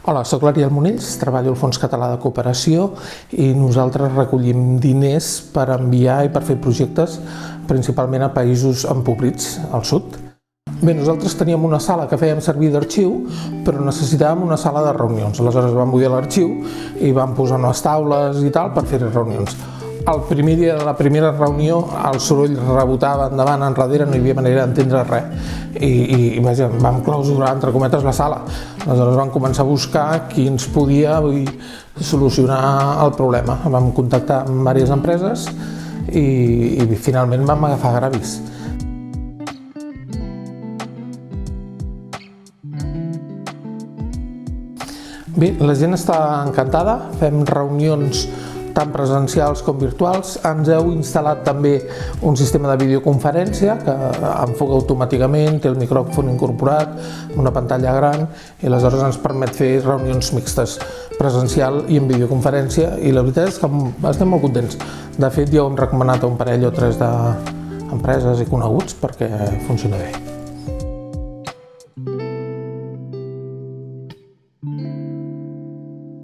Hola, soc l'Ariel Monells, treballo al Fons Català de Cooperació i nosaltres recollim diners per enviar i per fer projectes principalment a països empobrits, al sud. Bé, nosaltres teníem una sala que fèiem servir d'arxiu, però necessitàvem una sala de reunions. Aleshores vam buidar l'arxiu i vam posar unes taules i tal per fer reunions. El primer dia de la primera reunió el soroll rebotava endavant, enrere, no hi havia manera d'entendre res. I vam clausurar, entre cometes, la sala. Aleshores vam començar a buscar qui ens podia solucionar el problema. Vam contactar amb diverses empreses i finalment vam agafar Gravis. Bé, la gent està encantada, fem reunions tant presencials com virtuals. Ens heu instal·lat també un sistema de videoconferència que enfoca automàticament, té el micròfon incorporat, una pantalla gran i aleshores ens permet fer reunions mixtes, presencial i en videoconferència, i la veritat és que estem molt contents. De fet, ja ho hem recomanat a un parell o tres d'empreses i coneguts perquè funciona bé.